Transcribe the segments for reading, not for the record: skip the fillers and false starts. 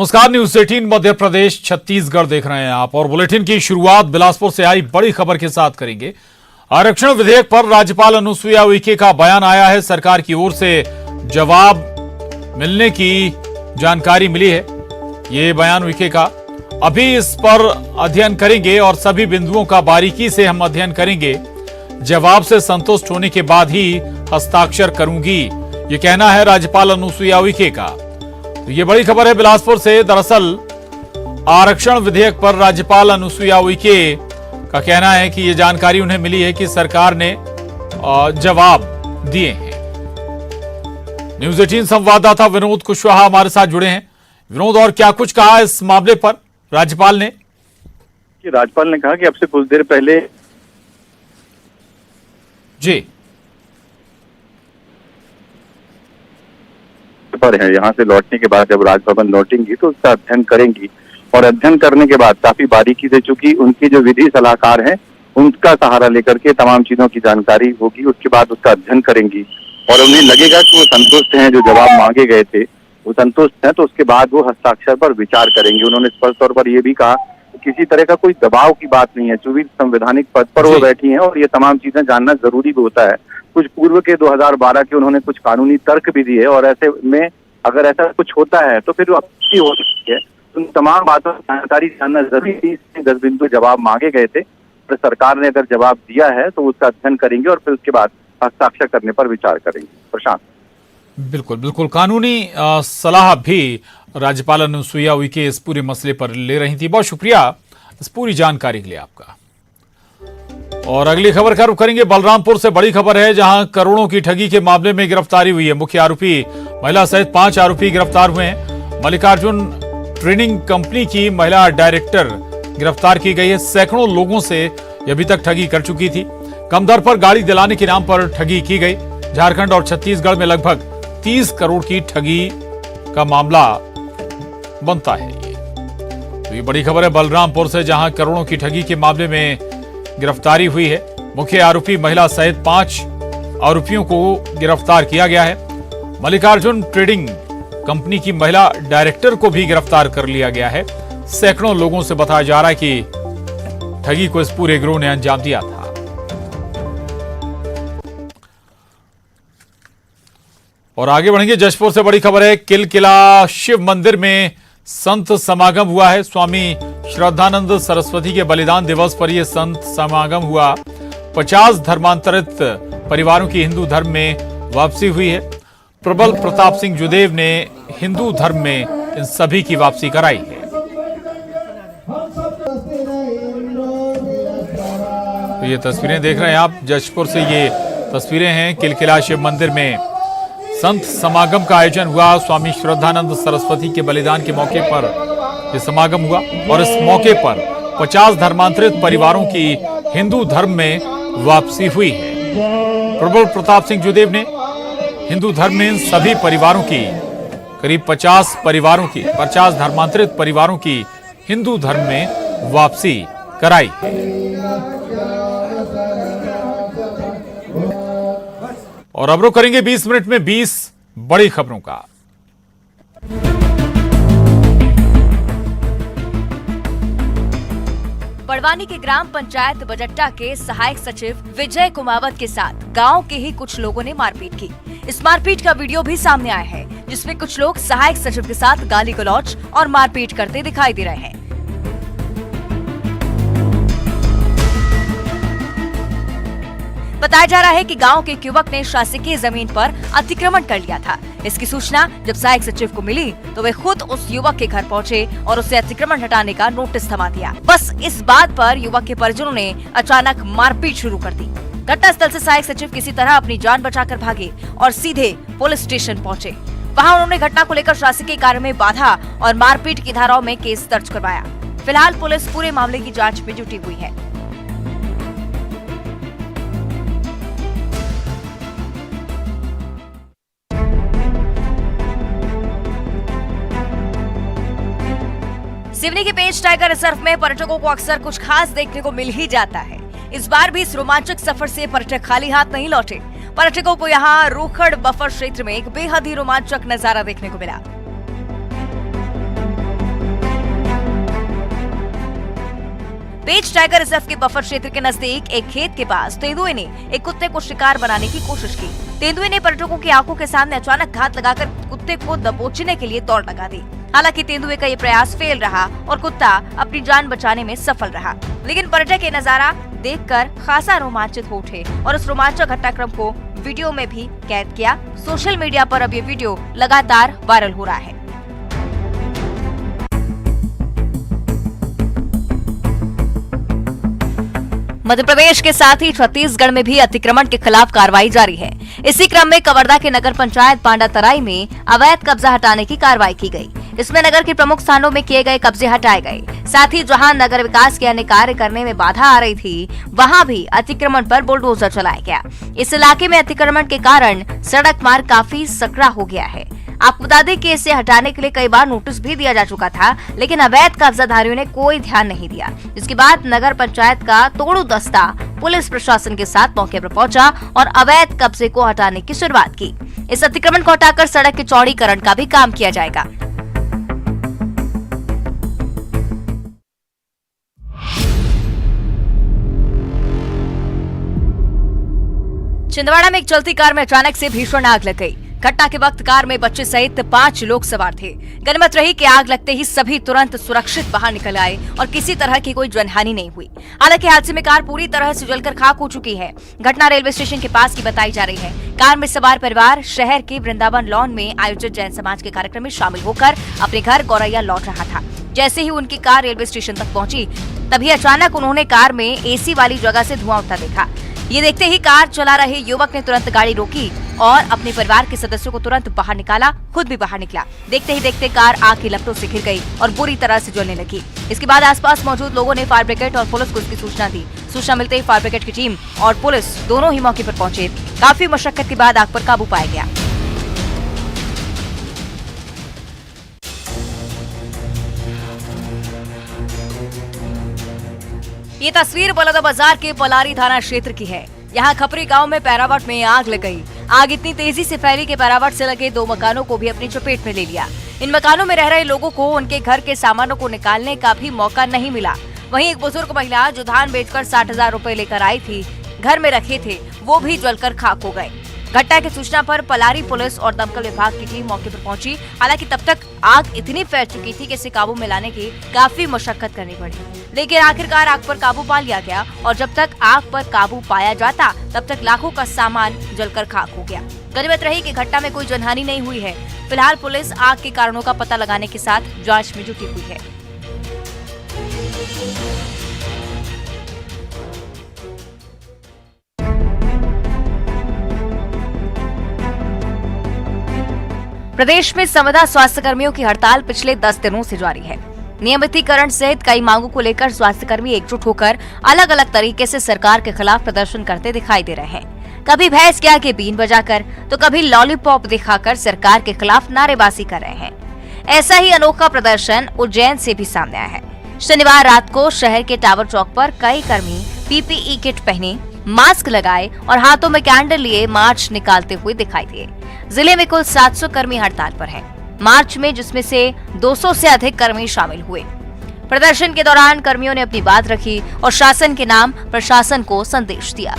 नमस्कार, न्यूज 18 मध्य प्रदेश छत्तीसगढ़ देख रहे हैं आप और बुलेटिन की शुरुआत बिलासपुर से आई बड़ी खबर के साथ करेंगे। आरक्षण विधेयक पर राज्यपाल अनुसुईया उइके का बयान आया है। सरकार की ओर से जवाब मिलने की जानकारी मिली है। ये बयान उइके का, अभी इस पर अध्ययन करेंगे और सभी बिंदुओं का बारीकी से हम अध्ययन करेंगे। जवाब से संतुष्ट होने के बाद ही हस्ताक्षर करूंगी, ये कहना है राज्यपाल अनुसुईया उइके का। तो ये बड़ी खबर है बिलासपुर से। दरअसल आरक्षण विधेयक पर राज्यपाल अनुसुईया उइके का कहना है कि ये जानकारी उन्हें मिली है कि सरकार ने जवाब दिए हैं। न्यूज 18 संवाददाता विनोद कुशवाहा हमारे साथ जुड़े हैं। विनोद, और क्या कुछ कहा इस मामले पर राज्यपाल ने? राज्यपाल ने कहा कि अब से कुछ देर पहले जी पर है, यहाँ से लौटने के बाद जब राजभवन लौटेंगी तो उसका अध्ययन करेंगी और अध्ययन करने के बाद काफी बारीकी से, चूंकि उनके जो विधि सलाहकार हैं उनका सहारा लेकर के तमाम चीजों की जानकारी होगी, उसके बाद उसका अध्ययन करेंगी और उन्हें लगेगा कि वो संतुष्ट हैं, जो जवाब मांगे गए थे वो संतुष्ट हैं, तो उसके बाद वो हस्ताक्षर पर विचार करेंगे। उन्होंने स्पष्ट तौर पर यह भी कहा कि किसी तरह का कोई दबाव की बात नहीं है, चूंकि संवैधानिक पद पर वो बैठी हैं और ये तमाम चीजें जानना जरूरी भी होता है। कुछ पूर्व के 2012 के उन्होंने कुछ कानूनी तर्क भी दिए और ऐसे में अगर ऐसा कुछ होता है तो फिर वो आपत्ति हो सकती है। उन तमाम बातों की जानकारी जानना जरूरी थी। 10 बिंदु जवाब मांगे गए थे, तो सरकार ने अगर जवाब दिया है तो उसका अध्ययन करेंगे और फिर उसके बाद हस्ताक्षर करने पर विचार करेंगे। प्रशांत, बिल्कुल बिल्कुल कानूनी सलाह भी राज्यपाल अनुसुईया उइके इस पूरे मसले पर ले रही थी। बहुत शुक्रिया इस पूरी जानकारी के लिए आपका। और अगली खबर का रुख करेंगे बलरामपुर से। बड़ी खबर है, जहां करोड़ों की ठगी के मामले में गिरफ्तारी हुई है। मुख्य आरोपी महिला सहित 5 आरोपी गिरफ्तार हुए हैं। मल्लिकार्जुन ट्रेडिंग कंपनी की महिला डायरेक्टर गिरफ्तार की गई है। सैकड़ों लोगों से अभी तक ठगी कर चुकी थी। कम दर पर गाड़ी दिलाने के नाम पर ठगी की गई। झारखंड और छत्तीसगढ़ में लगभग 30 करोड़ की ठगी का मामला बनता है। तो ये बड़ी खबर है बलरामपुर से, जहां करोड़ों की ठगी के मामले में गिरफ्तारी हुई है। मुख्य आरोपी महिला सहित 5 आरोपियों को गिरफ्तार किया गया है। मल्लिकार्जुन ट्रेडिंग कंपनी की महिला डायरेक्टर को भी गिरफ्तार कर लिया गया है। सैकड़ों लोगों से बताया जा रहा है कि ठगी को इस पूरे गिरोह ने अंजाम दिया था। और आगे बढ़ेंगे, जशपुर से बड़ी खबर है। किलकिला शिव मंदिर में संत समागम हुआ है। स्वामी श्रद्धानंद सरस्वती के बलिदान दिवस पर यह संत समागम हुआ। 50 धर्मांतरित परिवारों की हिंदू धर्म में वापसी हुई है। प्रबल प्रताप सिंह जुदेव ने हिंदू धर्म में इन सभी की वापसी कराई है। तो ये तस्वीरें देख रहे हैं आप, जशपुर से ये तस्वीरें हैं। किलकिला शिव मंदिर में संत समागम का आयोजन हुआ। स्वामी श्रद्धानंद सरस्वती के बलिदान के मौके पर यह समागम हुआ और इस मौके पर 50 धर्मांतरित परिवारों की हिंदू धर्म में वापसी हुई है। प्रबल प्रताप सिंह जुदेव ने हिंदू धर्म में सभी परिवारों की, करीब 50 धर्मांतरित परिवारों की हिंदू धर्म में वापसी कराई है। और अब रुक करेंगे 20 मिनट में 20 बड़ी खबरों का। बड़वानी के ग्राम पंचायत बजट्टा के सहायक सचिव विजय कुमावत के साथ गांव के ही कुछ लोगों ने मारपीट की। इस मारपीट का वीडियो भी सामने आया है, जिसमें कुछ लोग सहायक सचिव के साथ गाली गलौज और मारपीट करते दिखाई दे रहे हैं। बताया जा रहा है कि गांव के एक युवक ने शासकीय जमीन पर अतिक्रमण कर लिया था। इसकी सूचना जब सहायक सचिव को मिली तो वे खुद उस युवक के घर पहुंचे और उसे अतिक्रमण हटाने का नोटिस थमा दिया। बस इस बात पर युवक के परिजनों ने अचानक मारपीट शुरू कर दी। घटनास्थल से सहायक सचिव किसी तरह अपनी जान बचाकर भागे और सीधे पुलिस स्टेशन पहुंचे। वहां उन्होंने घटना को लेकर शासकीय कार्य में बाधा और मारपीट की धाराओं में केस दर्ज करवाया। फिलहाल पुलिस पूरे मामले की जाँच में जुटी हुई है। सिवनी के पेंच टाइगर रिजर्व में पर्यटकों को अक्सर कुछ खास देखने को मिल ही जाता है। इस बार भी इस रोमांचक सफर से पर्यटक खाली हाथ नहीं लौटे। पर्यटकों को यहाँ रूखड़ बफर क्षेत्र में एक बेहद ही रोमांचक नजारा देखने को मिला। पेंच टाइगर रिजर्व के बफर क्षेत्र के नजदीक एक खेत के पास तेंदुए ने एक कुत्ते को शिकार बनाने की कोशिश की। तेंदुए ने पर्यटकों की आंखों के सामने अचानक घात लगाकर कुत्ते को दबोचने के लिए दौड़ लगा दी। हालांकि तेंदुए का ये प्रयास फेल रहा और कुत्ता अपनी जान बचाने में सफल रहा। लेकिन पर्यटक ये नजारा देखकर खासा रोमांचित हो उठे और उस रोमांचक घटनाक्रम को वीडियो में भी कैद किया। सोशल मीडिया पर अब ये वीडियो लगातार वायरल हो रहा है। मध्य प्रदेश के साथ ही छत्तीसगढ़ में भी अतिक्रमण के खिलाफ कार्रवाई जारी है। इसी क्रम में कवर्धा के नगर पंचायत पांडातराई में अवैध कब्जा हटाने की कार्रवाई की गई। इसमें नगर के प्रमुख स्थानों में किए गए कब्जे हटाए गए। साथ ही जहां नगर विकास के अन्य कार्य करने में बाधा आ रही थी, वहां भी अतिक्रमण पर बुलडोजर चलाया गया। इस इलाके में अतिक्रमण के कारण सड़क मार्ग काफी सकरा हो गया है। आपको बता दें कि इसे हटाने के लिए कई बार नोटिस भी दिया जा चुका था, लेकिन अवैध कब्जाधारियों ने कोई ध्यान नहीं दिया। इसके बाद नगर पंचायत का तोड़ू दस्ता पुलिस प्रशासन के साथ मौके पर पहुंचा और अवैध कब्जे को हटाने की शुरुआत की। इस अतिक्रमण को हटाकर सड़क के चौड़ीकरण का भी काम किया जाएगा। छिंदवाड़ा में एक चलती कार में अचानक से भीषण आग लग गई। घटना के वक्त कार में बच्चे सहित 5 लोग सवार थे। गनीमत रही कि आग लगते ही सभी तुरंत सुरक्षित बाहर निकल आए और किसी तरह की कोई जनहानि नहीं हुई। हालांकि हादसे में कार पूरी तरह से जलकर खाक हो चुकी है। घटना रेलवे स्टेशन के पास की बताई जा रही है। कार में सवार परिवार शहर के वृंदावन लॉन में आयोजित जैन समाज के कार्यक्रम में शामिल होकर अपने घर गौरैया लौट रहा था। जैसे ही उनकी कार रेलवे स्टेशन तक पहुंची, तभी अचानक उन्होंने कार में एसी वाली जगह से धुआं उठता देखा। ये देखते ही कार चला रहे युवक ने तुरंत गाड़ी रोकी और अपने परिवार के सदस्यों को तुरंत बाहर निकाला, खुद भी बाहर निकला। देखते ही देखते कार आग की लपटों से घिर गई और बुरी तरह से जलने लगी। इसके बाद आसपास मौजूद लोगों ने फायर ब्रिगेड और पुलिस को इसकी सूचना दी। सूचना मिलते ही फायर ब्रिगेड की टीम और पुलिस दोनों ही मौके पर पहुंचे। काफी मशक्कत के बाद आग पर काबू पाया गया। ये तस्वीर बलौदाबाजार के पलारी थाना क्षेत्र की है। यहाँ खपरी गांव में पैरावट में आग लग गई। आग इतनी तेजी से फैली कि पैरावट से लगे 2 मकानों को भी अपनी चपेट में ले लिया। इन मकानों में रह रहे लोगों को उनके घर के सामानों को निकालने का भी मौका नहीं मिला। वहीं एक बुजुर्ग महिला जो धान बेचकर 60,000 रुपए लेकर आई थी, घर में रखे थे, वो भी जलकर खाक हो गए। घटना की सूचना पर पलारी पुलिस और दमकल विभाग की टीम मौके पर पहुंची। हालांकि तब तक आग इतनी फैल चुकी थी कि इसे काबू में लाने की काफी मशक्कत करनी पड़ी, लेकिन आखिरकार आग पर काबू पा लिया गया। और जब तक आग पर काबू पाया जाता, तब तक लाखों का सामान जलकर खाक हो गया। गनीमत रही कि घटना में कोई जनहानि नहीं हुई है। फिलहाल पुलिस आग के कारणों का पता लगाने के साथ जांच में जुटी हुई है। प्रदेश में संविदा स्वास्थ्य कर्मियों की हड़ताल पिछले 10 दिनों से जारी है। नियमितीकरण सहित कई मांगों को लेकर स्वास्थ्यकर्मी एकजुट होकर अलग अलग तरीके से सरकार के खिलाफ प्रदर्शन करते दिखाई दे रहे हैं। कभी भैंस के आगे बीन बजाकर तो कभी लॉलीपॉप दिखाकर सरकार के खिलाफ नारेबाजी कर रहे हैं। ऐसा ही अनोखा प्रदर्शन उज्जैन से भी सामने आया है। शनिवार रात को शहर के टावर चौक पर कई कर्मी पीपीई किट पहने, मास्क लगाए और हाथों में कैंडल लिए मार्च निकालते हुए दिखाई दिए। जिले में कुल 700 कर्मी हड़ताल पर हैं। मार्च में जिसमें से 200 से अधिक कर्मी शामिल हुए। प्रदर्शन के दौरान कर्मियों ने अपनी बात रखी और शासन के नाम प्रशासन को संदेश दिया।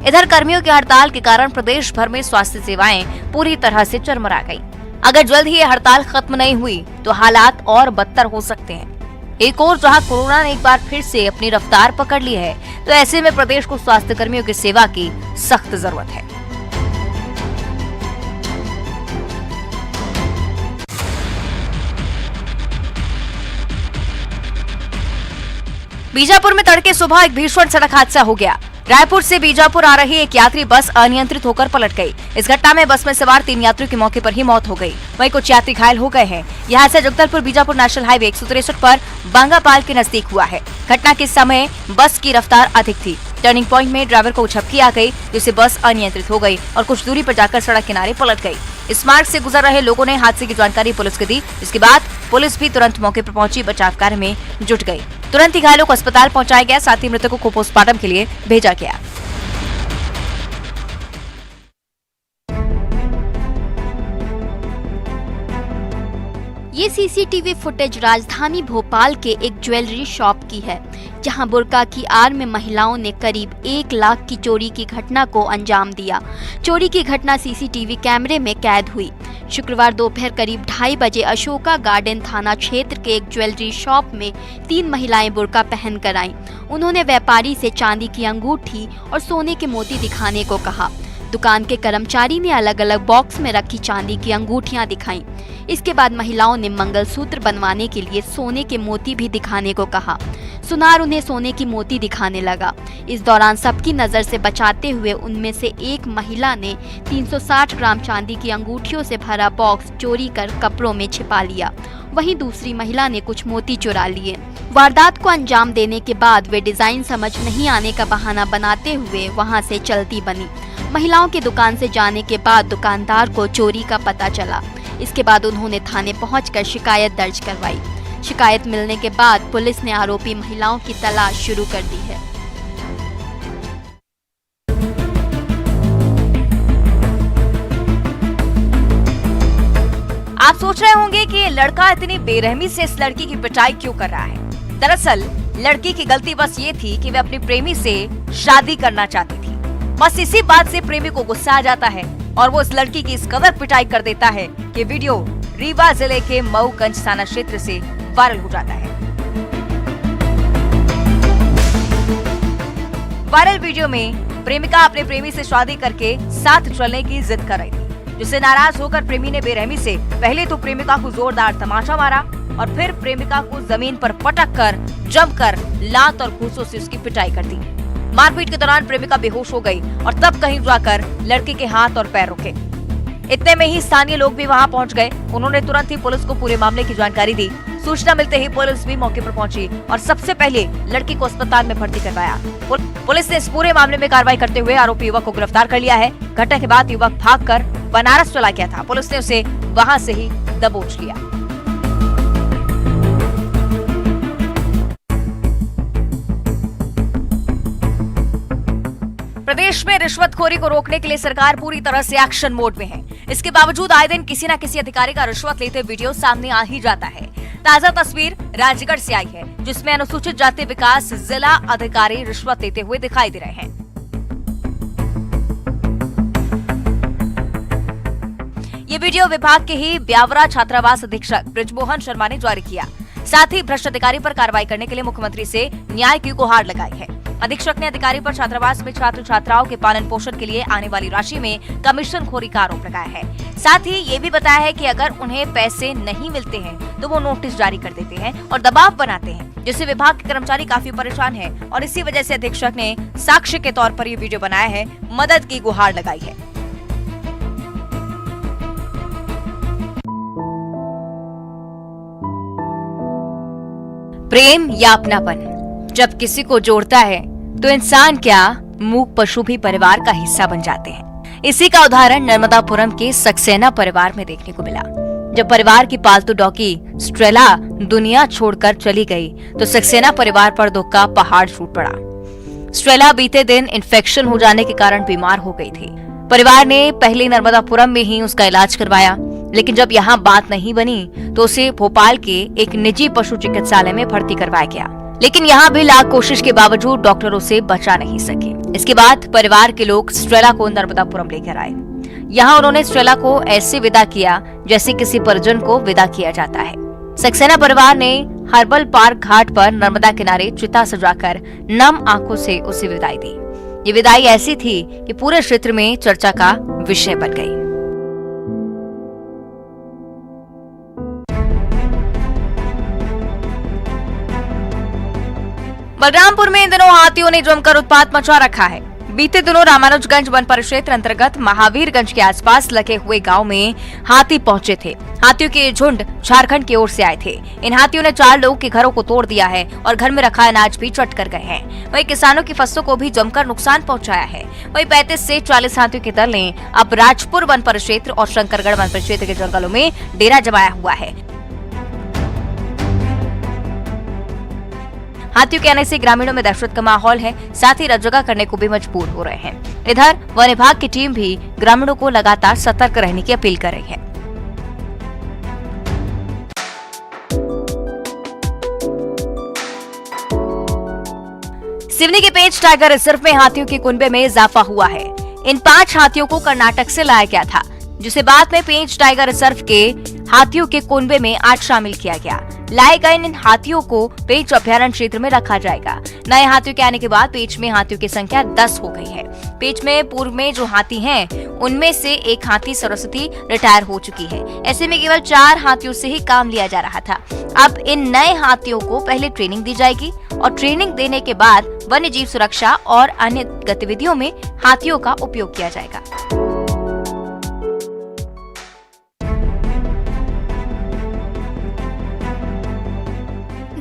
इधर कर्मियों की हड़ताल के कारण प्रदेश भर में स्वास्थ्य सेवाएं पूरी तरह से चरमरा गई। अगर जल्द ही ये हड़ताल खत्म नहीं हुई तो हालात और बदतर हो सकते हैं। एक और जहां कोरोना ने एक बार फिर से अपनी रफ्तार पकड़ ली है, तो ऐसे में प्रदेश को स्वास्थ्य कर्मियों की सेवा की सख्त जरूरत है। बीजापुर में तड़के सुबह एक भीषण सड़क हादसा हो गया। रायपुर से बीजापुर आ रही एक यात्री बस अनियंत्रित होकर पलट गई। इस घटना में बस में सवार 3 यात्रियों की मौके पर ही मौत हो गई। वहीं कुछ यात्री घायल हो गए हैं। यह हादसा जगदलपुर बीजापुर नेशनल हाईवे 163 पर बांगापाल के नजदीक हुआ है। घटना के समय बस की रफ्तार अधिक थी। टर्निंग पॉइंट में ड्राइवर को झपकी आ गई, जिससे बस अनियंत्रित हो गई और कुछ दूरी पर जाकर सड़क किनारे पलट गई। इस मार्ग से गुजर रहे लोगों ने हादसे की जानकारी पुलिस को दी। इसके बाद पुलिस भी तुरंत मौके पर पहुंची बचाव कार्य में जुट गई। तुरंत ही घायलों को अस्पताल पहुंचाया गया, साथ ही मृतकों को पोस्टमार्टम के लिए भेजा गया। ये सीसीटीवी फुटेज राजधानी भोपाल के एक ज्वेलरी शॉप की है। जहां बुर्का की आड़ में महिलाओं ने करीब 1 लाख की चोरी की घटना को अंजाम दिया। चोरी की घटना सीसीटीवी कैमरे में कैद हुई। शुक्रवार दोपहर करीब 2:30 बजे अशोका गार्डन थाना क्षेत्र के एक ज्वेलरी शॉप में 3 महिलाएं बुर्का पहनकर आईं। उन्होंने व्यापारी से चांदी की अंगूठी और सोने के मोती दिखाने को कहा। दुकान के कर्मचारी ने अलग अलग बॉक्स में रखी चांदी की अंगूठियां दिखाईं। इसके बाद महिलाओं ने मंगलसूत्र बनवाने के लिए सोने के मोती भी दिखाने को कहा। सुनार उन्हें सोने की मोती दिखाने लगा। इस दौरान सबकी नजर से बचाते हुए उनमें से एक महिला ने 360 ग्राम चांदी की अंगूठियों से भरा बॉक्स चोरी कर कपड़ों में छिपा लिया। वहीं दूसरी महिला ने कुछ मोती चुरा लिए। वारदात को अंजाम देने के बाद वे डिजाइन समझ नहीं आने का बहाना बनाते हुए वहां से चलती बनी। महिलाओं की दुकान से जाने के बाद दुकानदार को चोरी का पता चला। इसके बाद उन्होंने थाने पहुंचकर शिकायत दर्ज करवाई। शिकायत मिलने के बाद पुलिस ने आरोपी महिलाओं की तलाश शुरू कर दी है। आप सोच रहे होंगे कि ये लड़का इतनी बेरहमी से इस लड़की की पिटाई क्यों कर रहा है। दरअसल लड़की की गलती बस ये थी कि वे अपनी प्रेमी से शादी करना चाहती थी। बस इसी बात से प्रेमी को गुस्सा आ जाता है और वो इस लड़की की इस कदर पिटाई कर देता है कि वीडियो रीवा जिले के मऊगंज थाना क्षेत्र से वायरल हो जाता है। वायरल वीडियो में प्रेमिका अपने प्रेमी से शादी करके साथ चलने की जिद कर रही थी, जिससे नाराज होकर प्रेमी ने बेरहमी से पहले तो प्रेमिका को जोरदार तमाचा मारा और फिर प्रेमिका को जमीन पर पटक कर जमकर लात और घूंसों से उसकी पिटाई कर दी। मारपीट के दौरान प्रेमिका बेहोश हो गई और तब कहीं जाकर लड़के के हाथ और पैर रुके। इतने में ही स्थानीय लोग भी वहां पहुंच गए। उन्होंने तुरंत ही पुलिस को पूरे मामले की जानकारी दी। सूचना मिलते ही पुलिस भी मौके पर पहुंची और सबसे पहले लड़की को अस्पताल में भर्ती करवाया। पुलिस ने इस पूरे मामले में कार्रवाई करते हुए आरोपी युवक को गिरफ्तार कर लिया है। घटना के बाद युवक भागकर बनारस चला गया था। पुलिस ने उसे वहां से ही दबोच लिया। प्रदेश में रिश्वतखोरी को रोकने के लिए सरकार पूरी तरह से एक्शन मोड में है। इसके बावजूद आए दिन किसी न किसी अधिकारी का रिश्वत लेते वीडियो सामने आ ही जाता है। ताजा तस्वीर राजगढ़ से आई है, जिसमें अनुसूचित जाति विकास जिला अधिकारी रिश्वत लेते हुए दिखाई दे रहे हैं। ये वीडियो विभाग के ही ब्यावरा छात्रावास अधीक्षक ब्रिजमोहन शर्मा ने जारी किया। साथ ही भ्रष्ट अधिकारी पर कार्रवाई करने के लिए मुख्यमंत्री से न्याय की गुहार लगाई है। अधीक्षक ने अधिकारी पर छात्रावास में छात्र छात्राओं के पालन पोषण के लिए आने वाली राशि में कमीशन खोरी का आरोप लगाया है। साथ ही ये भी बताया है कि अगर उन्हें पैसे नहीं मिलते हैं तो वो नोटिस जारी कर देते हैं और दबाव बनाते हैं, जिससे विभाग के कर्मचारी काफी परेशान हैं और इसी वजह से अधीक्षक ने साक्ष्य के तौर पर ये वीडियो बनाया है, मदद की गुहार लगाई है। प्रेम या अपनापन जब किसी को जोड़ता है तो इंसान क्या मूक पशु भी परिवार का हिस्सा बन जाते हैं। इसी का उदाहरण नर्मदापुरम के सक्सेना परिवार में देखने को मिला। जब परिवार की पालतू डॉगी स्ट्रेला दुनिया छोड़कर चली गई तो सक्सेना परिवार पर दुख का पहाड़ टूट पड़ा। स्ट्रेला बीते दिन इन्फेक्शन हो जाने के कारण बीमार हो गई थी। परिवार ने पहले नर्मदापुरम में ही उसका इलाज करवाया, लेकिन जब यहाँ बात नहीं बनी तो उसे भोपाल के एक निजी पशु चिकित्सालय में भर्ती करवाया गया, लेकिन यहाँ भी लाख कोशिश के बावजूद डॉक्टर उसे बचा नहीं सके। इसके बाद परिवार के लोग स्ट्रेला को नर्मदापुरम लेकर आए। यहाँ उन्होंने स्ट्रेला को ऐसे विदा किया जैसे किसी परिजन को विदा किया जाता है। सक्सेना परिवार ने हर्बल पार्क घाट पर नर्मदा किनारे चिता सजाकर नम आंखों से उसे विदाई दी। ये विदाई ऐसी थी कि पूरे क्षेत्र में चर्चा का विषय बन गई। बलरामपुर में इन दिनों हाथियों ने जमकर उत्पात मचा रखा है। बीते दिनों रामानुजगंज वन परिक्षेत्र अंतर्गत महावीरगंज के आसपास लगे हुए गांव में हाथी पहुंचे थे। हाथियों के झुंड झारखंड की ओर से आए थे। इन हाथियों ने 4 लोगों के घरों को तोड़ दिया है और घर में रखा अनाज भी चट कर गए हैं। वहीं किसानों की फसलों को भी जमकर नुकसान पहुंचाया है। वहीं 35 से 40 हाथियों के दल ने अब राजपुर वन परिक्षेत्र और शंकरगढ़ वन परिक्षेत्र के जंगलों में डेरा जमाया हुआ है। हाथियों के आने से ग्रामीणों में दहशत का माहौल है, साथ ही रजगा करने को भी मजबूर हो रहे हैं। इधर वन विभाग की टीम भी ग्रामीणों को लगातार सतर्क रहने की अपील कर रही है। सिवनी के पेंच टाइगर रिजर्व में हाथियों के कुनबे में इजाफा हुआ है। इन 5 हाथियों को कर्नाटक से लाया गया था, जिसे बाद में पेंच टाइगर रिजर्व के हाथियों के कुनबे में आज शामिल किया गया। लाए गए इन हाथियों को पेंच अभ्यारण्य क्षेत्र में रखा जाएगा। नए हाथियों के आने के बाद पेंच में हाथियों की संख्या 10 हो गई है। पेंच में पूर्व में जो हाथी हैं, उनमें से एक हाथी सरस्वती रिटायर हो चुकी है। ऐसे में केवल 4 हाथियों से ही काम लिया जा रहा था। अब इन नए हाथियों को पहले ट्रेनिंग दी जाएगी और ट्रेनिंग देने के बाद वन्य जीव सुरक्षा और अन्य गतिविधियों में हाथियों का उपयोग किया जाएगा।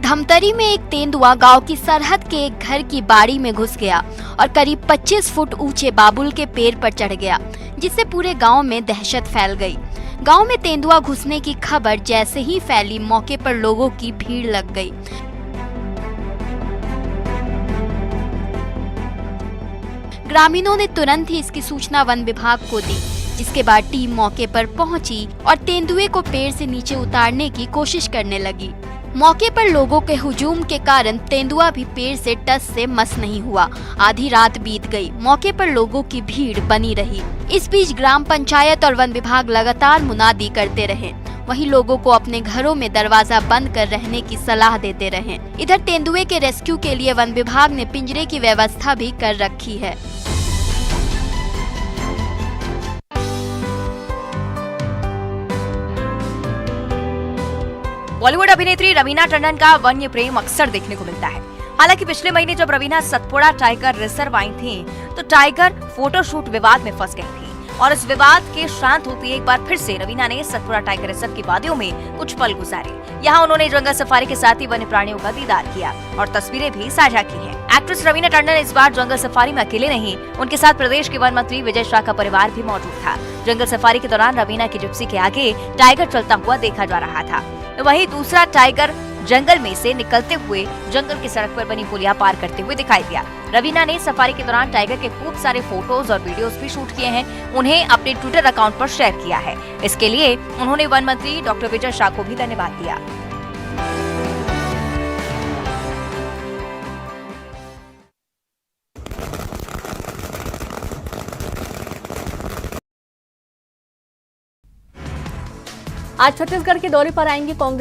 धमतरी में एक तेंदुआ गांव की सरहद के एक घर की बाड़ी में घुस गया और करीब 25 फुट ऊंचे बाबुल के पेड़ पर चढ़ गया, जिससे पूरे गांव में दहशत फैल गई। गांव में तेंदुआ घुसने की खबर जैसे ही फैली, मौके पर लोगों की भीड़ लग गई। ग्रामीणों ने तुरंत ही इसकी सूचना वन विभाग को दी, जिसके बाद टीम मौके पर पहुंची और तेंदुए को पेड़ से नीचे उतारने की कोशिश करने लगी। मौके पर लोगों के हुजूम के कारण तेंदुआ भी पेड़ से टस से मस नहीं हुआ। आधी रात बीत गई, मौके पर लोगों की भीड़ बनी रही। इस बीच ग्राम पंचायत और वन विभाग लगातार मुनादी करते रहे। वहीं लोगों को अपने घरों में दरवाजा बंद कर रहने की सलाह देते रहे। इधर तेंदुए के रेस्क्यू के लिए वन विभाग ने पिंजरे की व्यवस्था भी कर रखी है। बॉलीवुड अभिनेत्री रवीना टंडन का वन्य प्रेम अक्सर देखने को मिलता है। हालांकि पिछले महीने जब Raveena Satpura tiger reserve I थी, तो टाइगर फोटोशूट विवाद में फंस गई थी और इस विवाद के शांत होते एक बार फिर से रवीना ने सतपुड़ा टाइगर रिजर्व की वादियों में कुछ पल गुजारे। यहाँ उन्होंने जंगल सफारी के साथ ही वन्य प्राणियों का दीदार किया और तस्वीरें भी साझा की हैं। एक्ट्रेस रवीना टंडन इस बार जंगल सफारी में अकेले नहीं, उनके साथ प्रदेश के वन मंत्री विजय शाह का परिवार भी मौजूद था। जंगल सफारी के दौरान रवीना की जिप्सी के आगे टाइगर चलता हुआ देखा जा रहा था, तो वहीं दूसरा टाइगर जंगल में से निकलते हुए जंगल की सड़क पर बनी पुलिया पार करते हुए दिखाई दिया। रवीना ने सफारी के दौरान टाइगर के खूब सारे फोटोज और वीडियोस भी शूट किए हैं, उन्हें अपने ट्विटर अकाउंट पर शेयर किया है। इसके लिए उन्होंने वन मंत्री डॉक्टर विजय शाह को भी धन्यवाद दिया। आज छत्तीसगढ़ के दौरे पर आएंगे कांग्रेस